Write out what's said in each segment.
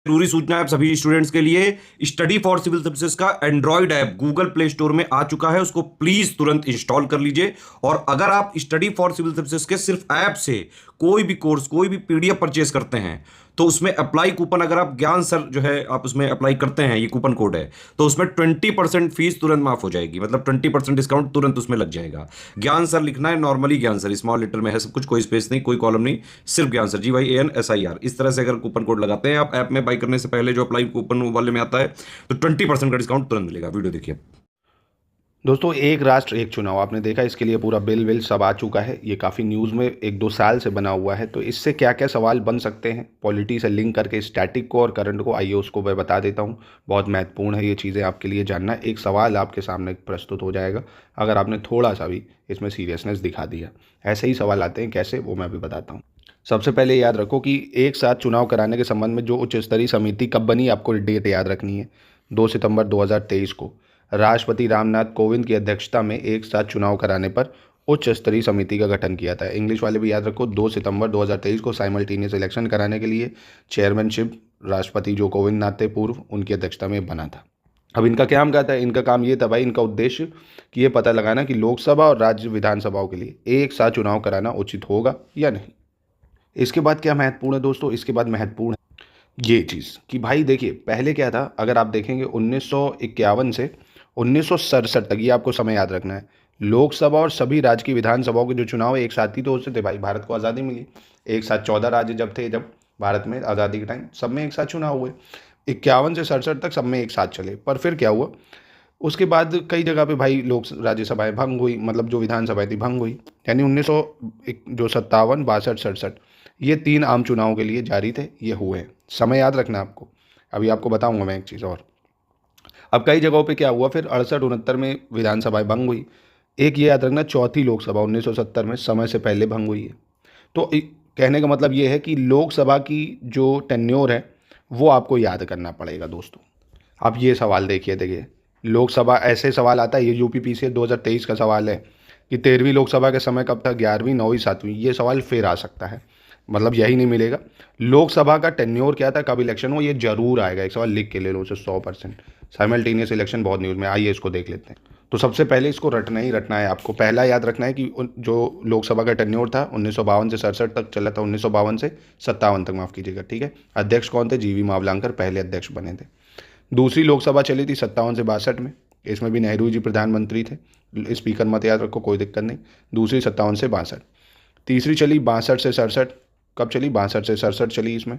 जरूरी सूचना है सभी स्टूडेंट्स के लिए। स्टडी फॉर सिविल सर्विसेज का Android app Google play store में आ चुका है, उसको प्लीज तुरंत इंस्टॉल कर लीजिए। और अगर आप स्टडी फॉर सिविल सर्विसेज के सिर्फ ऐप से कोई भी कोर्स, कोई भी पीडीएफ परचेज करते हैं, तो उसमें अप्लाई कूपन, अगर आप ज्ञान सर जो है आप उसमें अप्लाई करते हैं, ये कूपन कोड है, तो उसमें 20% फीस तुरंत माफ हो जाएगी। मतलब 20% डिस्काउंट तुरंत उसमें लग जाएगा। ज्ञान सर लिखना है, नॉर्मली ज्ञान सर स्मॉल लेटर में है सब कुछ, कोई स्पेस नहीं, कोई कॉलम नहीं, सिर्फ ज्ञान सर, GYANSIR। इस तरह से अगर कूपन कोड लगाते हैं आप ऐप में बाई करने से पहले, जो अप्लाई कूपन वाले में आता है, तो 20% का डिस्काउंट तुरंत मिलेगा। वीडियो देखिए। दोस्तों, एक राष्ट्र एक चुनाव आपने देखा, इसके लिए पूरा बिल सब आ चुका है। ये काफ़ी न्यूज़ में 1-2 साल से बना हुआ है। तो इससे क्या क्या सवाल बन सकते हैं पॉलिटी से लिंक करके, स्टैटिक को और करंट को, आइए उसको मैं बता देता हूँ। बहुत महत्वपूर्ण है ये चीज़ें आपके लिए जानना। एक सवाल आपके सामने प्रस्तुत हो जाएगा अगर आपने थोड़ा सा भी इसमें सीरियसनेस दिखा दिया। ऐसे ही सवाल आते हैं, कैसे वो मैं भी बताता हूँ। सबसे पहले याद रखो कि एक साथ चुनाव कराने के संबंध में जो उच्च स्तरीय समिति कब बनी, आपको डेट याद रखनी है। 2 सितंबर 2023 को राष्ट्रपति रामनाथ कोविंद की अध्यक्षता में एक साथ चुनाव कराने पर उच्च स्तरीय समिति का गठन किया था। इंग्लिश वाले भी याद रखो, 2 सितंबर 2023 को साइमल्टेनियस इलेक्शन कराने के लिए चेयरमैनशिप राष्ट्रपति जो कोविंद नाथ थे पूर्व, उनकी अध्यक्षता में बना था। अब इनका क्या काम था? इनका काम ये था भाई, इनका उद्देश्य कि ये पता लगाना कि लोकसभा और राज्य विधानसभाओं के लिए एक साथ चुनाव कराना उचित होगा या नहीं। इसके बाद क्या महत्वपूर्ण है दोस्तों? इसके बाद महत्वपूर्ण है ये चीज़ कि भाई देखिए, पहले क्या था, अगर आप देखेंगे 1951 से 1967 तक, ये आपको समय याद रखना है, लोकसभा और सभी राज्य की विधानसभाओं के जो चुनाव एक साथ ही तो होते थे भाई। भारत को आज़ादी मिली एक साथ, 14 राज्य जब थे, जब भारत में आज़ादी के टाइम सब में एक साथ चुनाव हुए। 51 से 67 तक सब में एक साथ चले। पर फिर क्या हुआ, उसके बाद कई जगह पे भाई लोक राज्यसभाएं भंग हुई, मतलब जो विधानसभाएं थी भंग हुई। यानी 1957, 62, 67 ये 3 आम चुनावों के लिए जारी थे, ये हुए हैं। समय याद रखना आपको। अभी आपको बताऊंगा मैं एक चीज़ और। अब कई जगहों पे क्या हुआ, फिर 68-69 में विधानसभाएं भंग हुई। एक ये याद रखना, चौथी लोकसभा 1970 में समय से पहले भंग हुई है। तो कहने का मतलब ये है कि लोकसभा की जो टेन्योर है वो आपको याद करना पड़ेगा दोस्तों। आप ये सवाल देखिए, देखिए लोकसभा, ऐसे सवाल आता है, ये यूपीपीसीएल 2023 का सवाल है कि 13वीं लोकसभा के समय कब था, 11वीं, 9वीं, 7वीं, ये सवाल फिर आ सकता है। मतलब यही नहीं मिलेगा। लोकसभा का टेन्योर क्या था, कब इलेक्शन हो, ये जरूर आएगा। एक सवाल लिख के ले लो उसे 100%। साइमल्टेनियस इलेक्शन बहुत न्यूज़ में, आइए इसको देख लेते हैं। तो सबसे पहले इसको रटना ही रटना है आपको। पहला याद रखना है कि जो लोकसभा का टेन्योर था 1952 से 67 तक चला था, 1952 से 57 तक, माफ़ कीजिएगा, ठीक है। अध्यक्ष कौन थे? जीवी मावलंकर पहले अध्यक्ष बने थे। दूसरी लोकसभा चली थी 57 से 62 में, इसमें भी नेहरू जी प्रधानमंत्री थे। स्पीकर मत याद रखो, कोई दिक्कत नहीं। दूसरी 57 से 62। तीसरी चली 62 से 67। कब चली? 62 से 67 चली इसमें।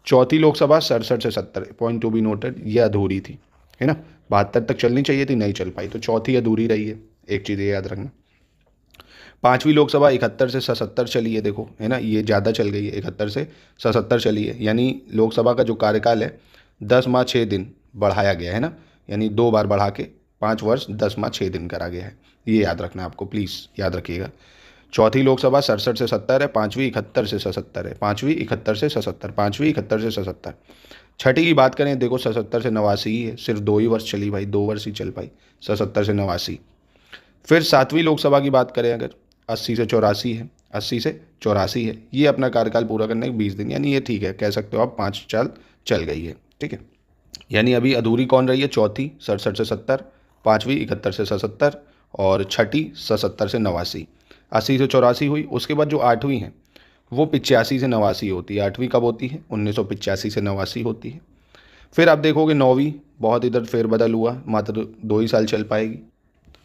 चौथी लोकसभा 67 से 70, पॉइंट टू बी नोटेड, ये अधूरी थी, है ना। 72 तक चलनी चाहिए थी, नहीं चल पाई, तो चौथी अधूरी रही है। एक चीज़ ये याद रखना। पांचवी लोकसभा 71 से 77 चली है, देखो, है ना, ये ज़्यादा चल गई है, 71 से 77 चली है। यानी लोकसभा का जो कार्यकाल है 10 माह 6 दिन बढ़ाया गया है ना। यानी 2 बार बढ़ा के 5 वर्ष 10 माह 6 दिन करा गया है। ये याद रखना आपको, प्लीज़ याद रखिएगा। चौथी लोकसभा 67 से 70 है, पाँचवीं 71 से 77 है, पाँचवीं 71 से 77, पाँचवीं 71 से 77। छठी की बात करें, देखो 77 से 89 ही है, सिर्फ 2 ही वर्ष चली भाई, 2 वर्ष ही चल पाई, 77 से 89। फिर सातवीं लोकसभा की बात करें अगर, 80 से 84 है, 80 से 84 है। ये अपना कार्यकाल पूरा करने के 20 दिन, यानी ये ठीक है, कह सकते हो आप 5 साल चल गई है, ठीक है। यानी अभी अधूरी कौन रही है? चौथी 67 से 70, पाँचवीं 71 से 77 और छठी 77 से 89। 80 से 84 हुई। उसके बाद जो आठवीं है वो 85 से 89 होती है। आठवीं कब होती है? 1985 से 89 होती है। फिर आप देखोगे नौवीं, बहुत इधर फेरबदल हुआ, मात्र 2 ही साल चल पाएगी,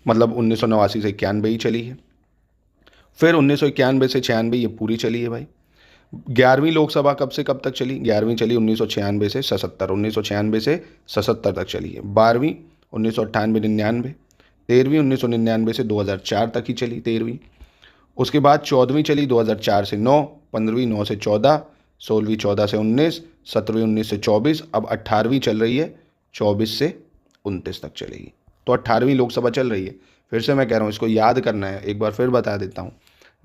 मतलब 1989 से 91 ही चली है। फिर 1991 से 96 ये पूरी चली है भाई। 11वीं लोकसभा कब से कब तक चली? 11वीं चली 1996 से 77, 1996 से 77 तक चली है। 12वीं 1998-99, 13वीं 1999 से 2004 तक ही चली 13वीं। उसके बाद 14वीं चली 2004 से 9, 15वीं 9 से 14, 16वीं 14 से 19, 17वीं 19 से 24, अब 18वीं चल रही है 24 से 29 तक चलेगी। तो 18वीं लोकसभा चल रही है। फिर से मैं कह रहा हूँ, इसको याद करना है, एक बार फिर बता देता हूँ।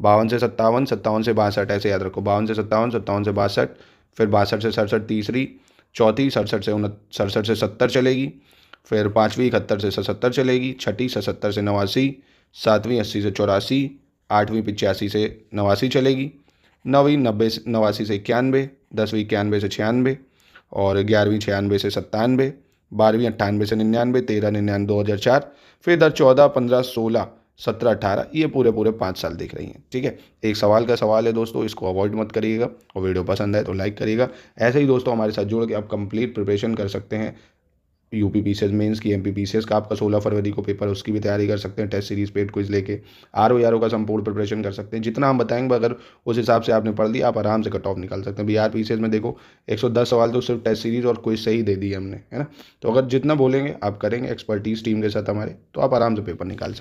52 से 57, 57 से 62, ऐसे याद रखो। 52 से 57, 57 से 62, फिर 62 से 67 तीसरी, चौथी 67 से 70 चलेगी। फिर पाँचवीं 71 से 77 चलेगी, छठी 77 से 89, सातवीं 80 से 84, आठवीं 85 से 89 चलेगी, नौवीं 89 से 91, 10वीं 91 से 96, और 11वीं 96 से 97, 12वीं 98 से 99, 13 99 2004, फिर इधर 14 15 16 17 18 ये पूरे पूरे 5 साल दिख रही हैं। ठीक है, एक सवाल का सवाल है दोस्तों, इसको अवॉइड मत करिएगा और वीडियो पसंद आए तो लाइक करिएगा। ऐसे ही दोस्तों हमारे साथ जुड़ के आप कंप्लीट प्रिपरेशन कर सकते हैं यूपी पीसीएस मेंस की, एमपी पीसीएस का आपका 16 फरवरी को पेपर, उसकी भी तैयारी कर सकते हैं, टेस्ट सीरीज पेड क्विज लेके आरओ का संपूर्ण प्रिपरेशन कर सकते हैं। जितना हम बताएंगे अगर उस हिसाब से आपने पढ़ लिया, आप आराम से कट ऑफ निकाल सकते हैं। बिहार पीसीएस में देखो 110 सवाल तो सिर्फ टेस्ट सीरीज और क्विज से ही दे दिए हमने, है ना। तो अगर जितना बोलेंगे आप करेंगे एक्सपर्टीज टीम के साथ हमारे, तो आप आराम से पेपर निकाल सकेंगे।